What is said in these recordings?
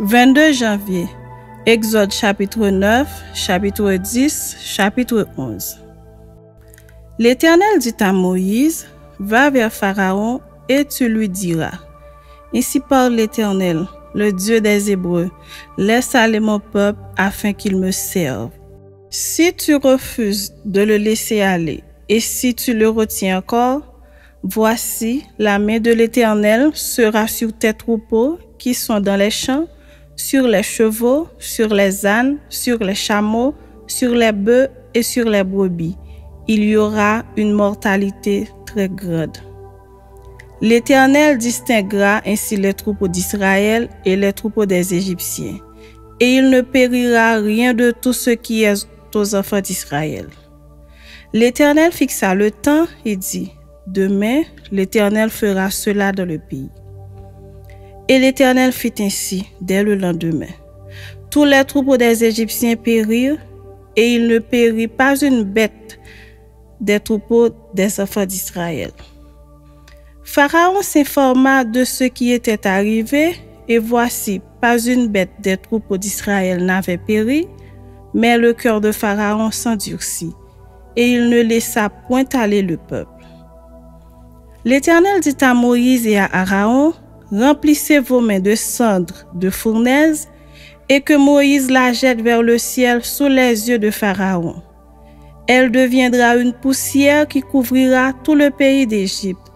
22 janvier, Exode chapitre 9, chapitre 10, chapitre 11. L'Éternel dit à Moïse, « Va vers Pharaon et tu lui diras, ainsi parle l'Éternel, le Dieu des Hébreux, laisse aller mon peuple afin qu'il me serve. Si tu refuses de le laisser aller et si tu le retiens encore, voici la main de l'Éternel sera sur tes troupeaux qui sont dans les champs, sur les chevaux, sur les ânes, sur les chameaux, sur les bœufs et sur les brebis. Il y aura une mortalité très grande. L'Éternel distinguera ainsi les troupeaux d'Israël et les troupeaux des Égyptiens, et il ne périra rien de tout ce qui est aux enfants d'Israël. L'Éternel fixa le temps et dit, « Demain, l'Éternel fera cela dans le pays. » Et l'Éternel fit ainsi dès le lendemain. Tous les troupeaux des Égyptiens périrent, et il ne périt pas une bête des troupeaux des enfants d'Israël. Pharaon s'informa de ce qui était arrivé, et voici, pas une bête des troupeaux d'Israël n'avait péri, mais le cœur de Pharaon s'endurcit, et il ne laissa point aller le peuple. L'Éternel dit à Moïse et à Aaron, « Remplissez vos mains de cendres de fournaise, et que Moïse la jette vers le ciel sous les yeux de Pharaon. Elle deviendra une poussière qui couvrira tout le pays d'Égypte,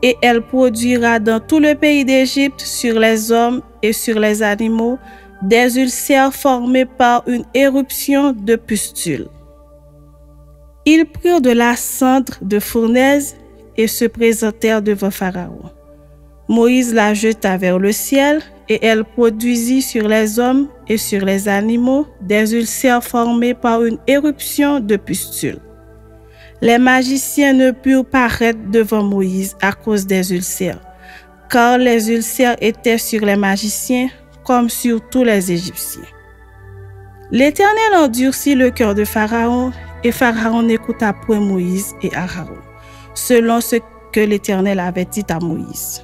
et elle produira dans tout le pays d'Égypte, sur les hommes et sur les animaux, des ulcères formés par une éruption de pustules. » Ils prirent de la cendre de fournaise et se présentèrent devant Pharaon. Moïse la jeta vers le ciel, et elle produisit sur les hommes et sur les animaux des ulcères formés par une éruption de pustules. Les magiciens ne purent paraître devant Moïse à cause des ulcères, car les ulcères étaient sur les magiciens comme sur tous les Égyptiens. L'Éternel endurcit le cœur de Pharaon, et Pharaon n'écouta point Moïse et Aaron, selon ce que l'Éternel avait dit à Moïse.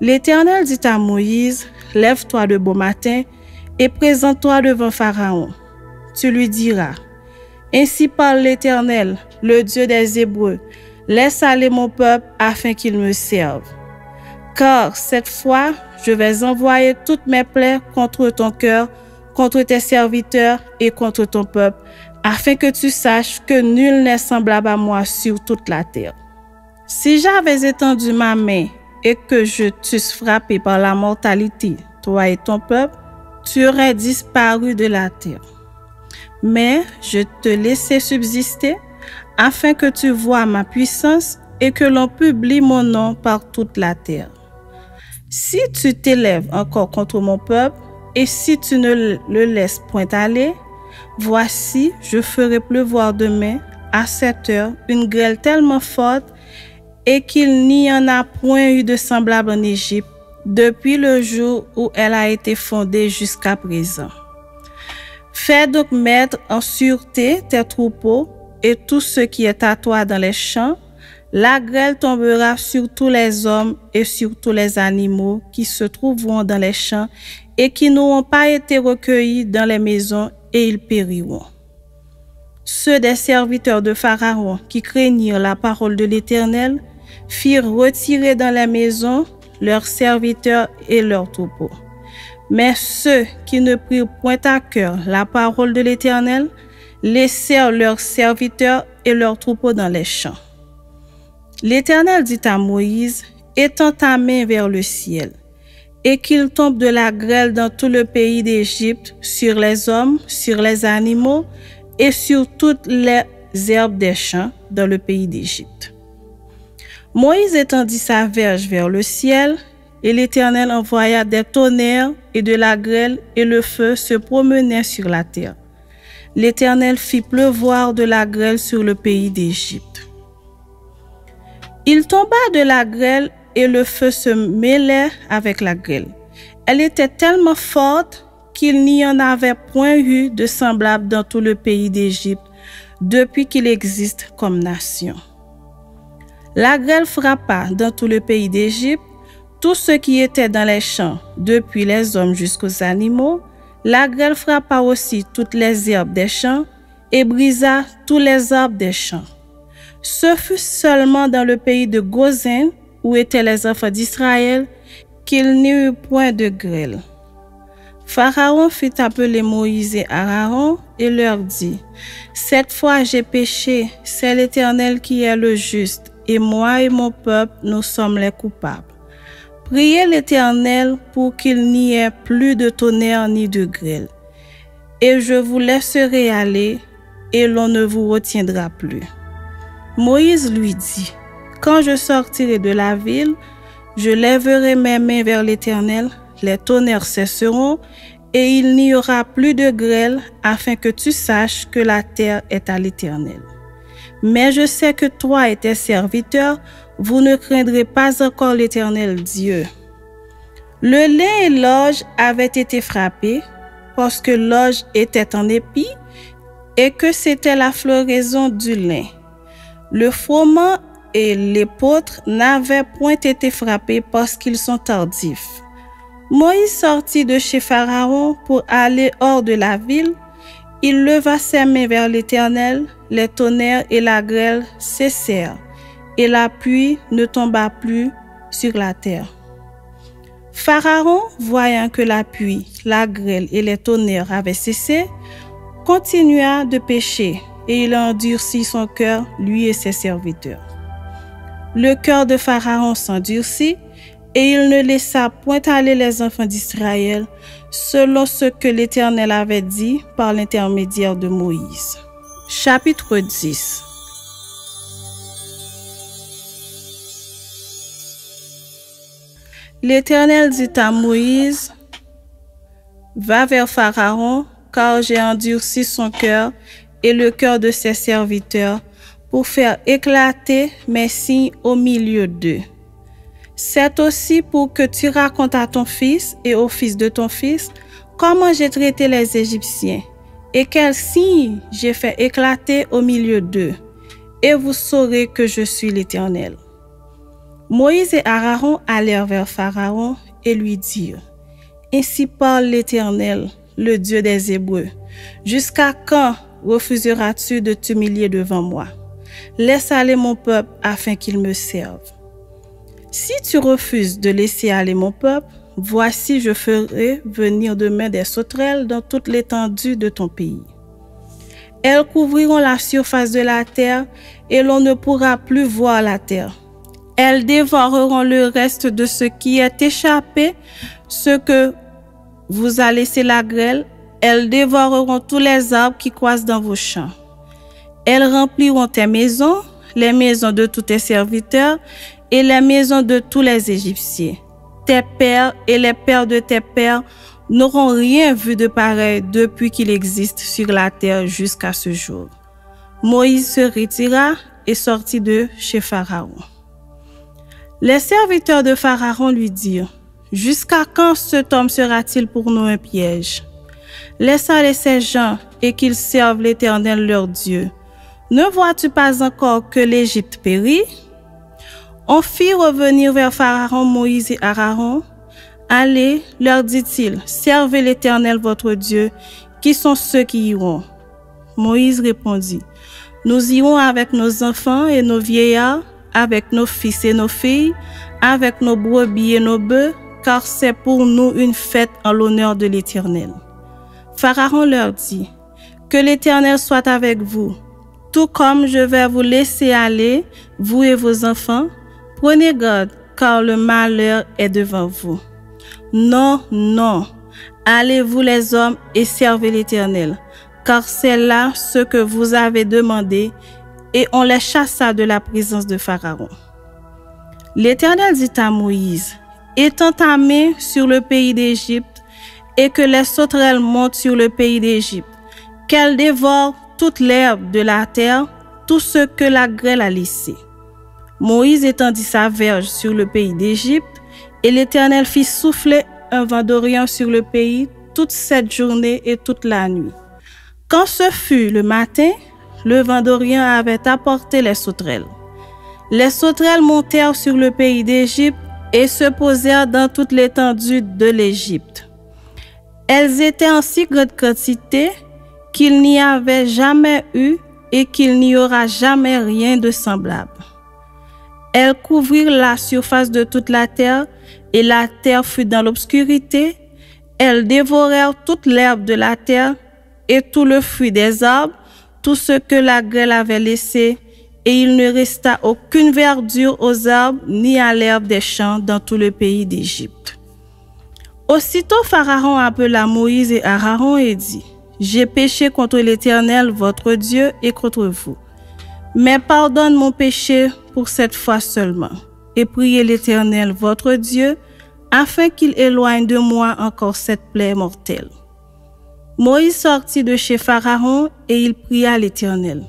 L'Éternel dit à Moïse, « Lève-toi de bon matin et présente-toi devant Pharaon. Tu lui diras, « Ainsi parle l'Éternel, le Dieu des Hébreux, laisse aller mon peuple afin qu'il me serve. Car cette fois, je vais envoyer toutes mes plaies contre ton cœur, contre tes serviteurs et contre ton peuple, afin que tu saches que nul n'est semblable à moi sur toute la terre. Si j'avais étendu ma main et que je t'eusse frappé par la mortalité, toi et ton peuple, tu aurais disparu de la terre. Mais je te laissais subsister, afin que tu vois ma puissance et que l'on publie mon nom par toute la terre. Si tu t'élèves encore contre mon peuple, et si tu ne le laisses point aller, voici, je ferai pleuvoir demain, à cette heure, une grêle tellement forte, et qu'il n'y en a point eu de semblable en Égypte, depuis le jour où elle a été fondée jusqu'à présent. Fais donc mettre en sûreté tes troupeaux et tout ce qui est à toi dans les champs. La grêle tombera sur tous les hommes et sur tous les animaux qui se trouveront dans les champs et qui n'auront pas été recueillis dans les maisons, et ils périront. » Ceux des serviteurs de Pharaon qui craignirent la parole de l'Éternel firent retirer dans les maisons leurs serviteurs et leurs troupeaux. Mais ceux qui ne prirent point à cœur la parole de l'Éternel laissèrent leurs serviteurs et leurs troupeaux dans les champs. L'Éternel dit à Moïse, « Étends ta main vers le ciel, et qu'il tombe de la grêle dans tout le pays d'Égypte, sur les hommes, sur les animaux, et sur toutes les herbes des champs dans le pays d'Égypte. » Moïse étendit sa verge vers le ciel, et l'Éternel envoya des tonnerres et de la grêle, et le feu se promenait sur la terre. L'Éternel fit pleuvoir de la grêle sur le pays d'Égypte. Il tomba de la grêle, et le feu se mêlait avec la grêle. Elle était tellement forte qu'il n'y en avait point eu de semblable dans tout le pays d'Égypte, depuis qu'il existe comme nation. La grêle frappa dans tout le pays d'Égypte, tout ce qui était dans les champs, depuis les hommes jusqu'aux animaux. La grêle frappa aussi toutes les herbes des champs et brisa tous les arbres des champs. Ce fut seulement dans le pays de Goshen, où étaient les enfants d'Israël, qu'il n'y eut point de grêle. Pharaon fit appeler Moïse et Aaron et leur dit, « Cette fois j'ai péché, c'est l'Éternel qui est le juste, et moi et mon peuple, nous sommes les coupables. Priez l'Éternel pour qu'il n'y ait plus de tonnerre ni de grêle, et je vous laisserai aller, et l'on ne vous retiendra plus. » Moïse lui dit, « Quand je sortirai de la ville, je lèverai mes mains vers l'Éternel, les tonnerres cesseront, et il n'y aura plus de grêle, afin que tu saches que la terre est à l'Éternel. Mais je sais que toi et tes serviteurs, vous ne craindrez pas encore l'Éternel Dieu. » Le lin et l'orge avaient été frappés, parce que l'orge était en épi, et que c'était la floraison du lin. Le froment et l'épeautre n'avaient point été frappés parce qu'ils sont tardifs. Moïse sortit de chez Pharaon pour aller hors de la ville. Il leva ses mains vers l'Éternel, les tonnerres et la grêle cessèrent, et la pluie ne tomba plus sur la terre. Pharaon, voyant que la pluie, la grêle et les tonnerres avaient cessé, continua de pécher, et il endurcit son cœur, lui et ses serviteurs. Le cœur de Pharaon s'endurcit, et il ne laissa point aller les enfants d'Israël, selon ce que l'Éternel avait dit par l'intermédiaire de Moïse. Chapitre 10. L'Éternel dit à Moïse, « Va vers Pharaon, car j'ai endurci son cœur et le cœur de ses serviteurs, pour faire éclater mes signes au milieu d'eux. C'est aussi pour que tu racontes à ton fils et au fils de ton fils comment j'ai traité les Égyptiens et quels signes j'ai fait éclater au milieu d'eux, et vous saurez que je suis l'Éternel. » Moïse et Aaron allèrent vers Pharaon et lui dirent, « Ainsi parle l'Éternel, le Dieu des Hébreux. Jusqu'à quand refuseras-tu de t'humilier devant moi? Laisse aller mon peuple afin qu'il me serve. Si tu refuses de laisser aller mon peuple, voici je ferai venir demain des sauterelles dans toute l'étendue de ton pays. Elles couvriront la surface de la terre et l'on ne pourra plus voir la terre. Elles dévoreront le reste de ce qui est échappé, ce que vous a laissé la grêle. Elles dévoreront tous les arbres qui croissent dans vos champs. Elles rempliront tes maisons, les maisons de tous tes serviteurs et les maisons de tous les Égyptiens. Tes pères et les pères de tes pères n'auront rien vu de pareil depuis qu'il existe sur la terre jusqu'à ce jour. » Moïse se retira et sortit de chez Pharaon. Les serviteurs de Pharaon lui dirent, « Jusqu'à quand cet homme sera-t-il pour nous un piège? Laisse aller ces gens et qu'ils servent l'Éternel leur Dieu. Ne vois-tu pas encore que l'Égypte périt? » On fit revenir vers Pharaon Moïse et Aaron. « Allez, leur dit-il, servez l'Éternel votre Dieu, qui sont ceux qui iront. » Moïse répondit, « Nous irons avec nos enfants et nos vieillards, avec nos fils et nos filles, avec nos brebis et nos bœufs, car c'est pour nous une fête en l'honneur de l'Éternel. » Pharaon leur dit, « Que l'Éternel soit avec vous. Tout comme je vais vous laisser aller, vous et vos enfants, prenez garde, car le malheur est devant vous. Non, non, allez-vous les hommes et servez l'Éternel, car c'est là ce que vous avez demandé. » Et on les chassa de la présence de Pharaon. L'Éternel dit à Moïse, « Étends ta main sur le pays d'Égypte, et que les sauterelles montent sur le pays d'Égypte, qu'elles dévorent toute l'herbe de la terre, tout ce que la grêle a laissé. » Moïse étendit sa verge sur le pays d'Égypte, et l'Éternel fit souffler un vent d'Orient sur le pays toute cette journée et toute la nuit. Quand ce fut le matin, le vent d'Orient avait apporté les sauterelles. Les sauterelles montèrent sur le pays d'Égypte et se posèrent dans toute l'étendue de l'Égypte. Elles étaient en si grande quantité qu'il n'y avait jamais eu et qu'il n'y aura jamais rien de semblable. Elles couvrirent la surface de toute la terre, et la terre fut dans l'obscurité. Elles dévorèrent toute l'herbe de la terre et tout le fruit des arbres, tout ce que la grêle avait laissé, et il ne resta aucune verdure aux arbres ni à l'herbe des champs dans tout le pays d'Égypte. Aussitôt Pharaon appela Moïse et Aaron et dit: J'ai péché contre l'Éternel, votre Dieu, et contre vous. Mais pardonne mon péché pour cette fois seulement, et priez l'Éternel, votre Dieu, afin qu'il éloigne de moi encore cette plaie mortelle. Moïse sortit de chez Pharaon et il pria l'Éternel.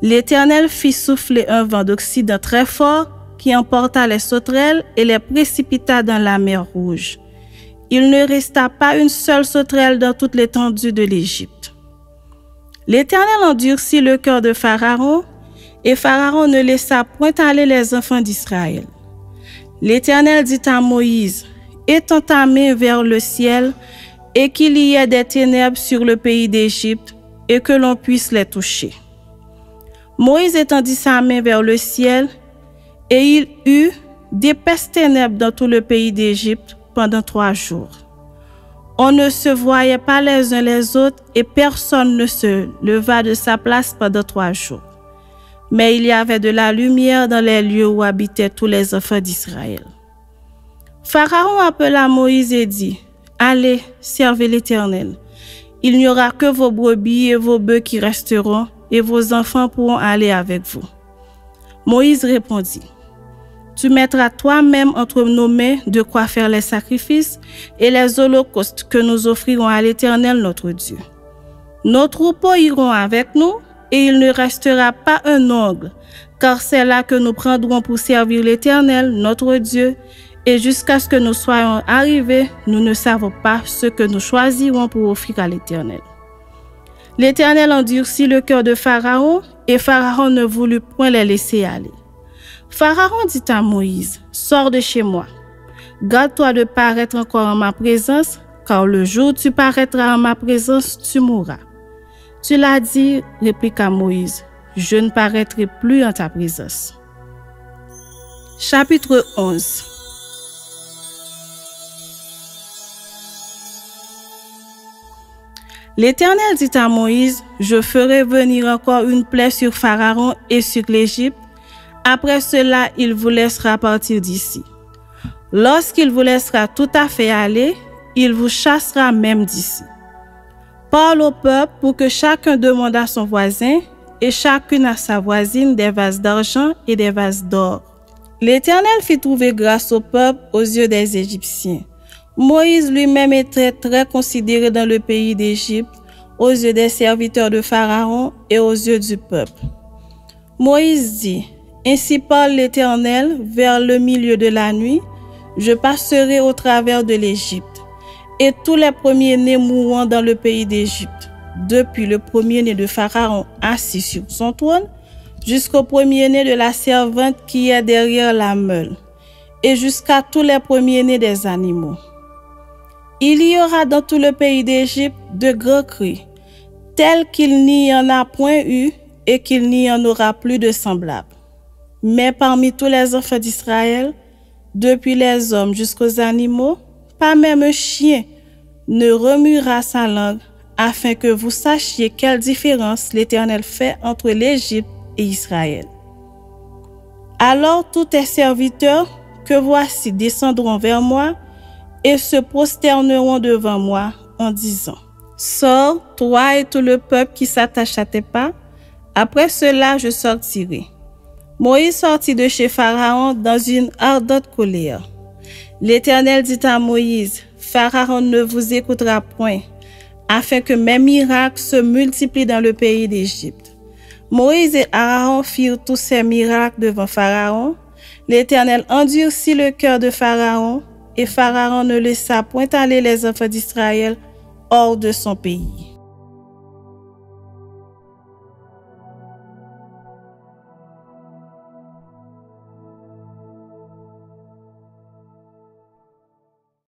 L'Éternel fit souffler un vent d'Occident très fort qui emporta les sauterelles et les précipita dans la mer Rouge. Il ne resta pas une seule sauterelle dans toute l'étendue de l'Égypte. L'Éternel endurcit le cœur de Pharaon, et Pharaon ne laissa point aller les enfants d'Israël. L'Éternel dit à Moïse: Étends ta main vers le ciel, et qu'il y ait des ténèbres sur le pays d'Égypte, et que l'on puisse les toucher. Moïse étendit sa main vers le ciel, et il eut d'épaisses ténèbres dans tout le pays d'Égypte pendant 3 jours. On ne se voyait pas les uns les autres, et personne ne se leva de sa place pendant 3 jours. Mais il y avait de la lumière dans les lieux où habitaient tous les enfants d'Israël. Pharaon appela Moïse et dit: Allez, servez l'Éternel. Il n'y aura que vos brebis et vos bœufs qui resteront, et vos enfants pourront aller avec vous. Moïse répondit: Tu mettras toi-même entre nos mains de quoi faire les sacrifices et les holocaustes que nous offrirons à l'Éternel notre Dieu. Nos troupeaux iront avec nous, et il ne restera pas un ongle, car c'est là que nous prendrons pour servir l'Éternel notre Dieu, et jusqu'à ce que nous soyons arrivés, nous ne savons pas ce que nous choisirons pour offrir à l'Éternel. L'Éternel endurcit le cœur de Pharaon, et Pharaon ne voulut point les laisser aller. Pharaon dit à Moïse: Sors de chez moi. Garde-toi de paraître encore en ma présence, car le jour où tu paraîtras en ma présence, tu mourras. Tu l'as dit, répliqua Moïse, je ne paraîtrai plus en ta présence. Chapitre 11. L'Éternel dit à Moïse: Je ferai venir encore une plaie sur Pharaon et sur l'Égypte. Après cela, il vous laissera partir d'ici. Lorsqu'il vous laissera tout à fait aller, il vous chassera même d'ici. Parle au peuple pour que chacun demande à son voisin et chacune à sa voisine des vases d'argent et des vases d'or. L'Éternel fit trouver grâce au peuple aux yeux des Égyptiens. Moïse lui-même était très considéré dans le pays d'Égypte, aux yeux des serviteurs de Pharaon et aux yeux du peuple. Moïse dit: Ainsi parle l'Éternel, vers le milieu de la nuit, je passerai au travers de l'Égypte, et tous les premiers-nés mourront dans le pays d'Égypte, depuis le premier-né de Pharaon assis sur son trône, jusqu'au premier-né de la servante qui est derrière la meule, et jusqu'à tous les premiers-nés des animaux. Il y aura dans tout le pays d'Égypte de grands cris, tels qu'il n'y en a point eu et qu'il n'y en aura plus de semblables. Mais parmi tous les enfants d'Israël, depuis les hommes jusqu'aux animaux, pas même un chien ne remuera sa langue, afin que vous sachiez quelle différence l'Éternel fait entre l'Égypte et Israël. Alors tous tes serviteurs que voici descendront vers moi et se prosterneront devant moi en disant: Sors, toi et tout le peuple qui s'attache à tes pas. Après cela, je sortirai. Moïse sortit de chez Pharaon dans une ardente colère. L'Éternel dit à Moïse: Pharaon ne vous écoutera point, afin que mes miracles se multiplient dans le pays d'Égypte. Moïse et Aaron firent tous ces miracles devant Pharaon. L'Éternel endurcit le cœur de Pharaon, et Pharaon ne laissa point aller les enfants d'Israël hors de son pays.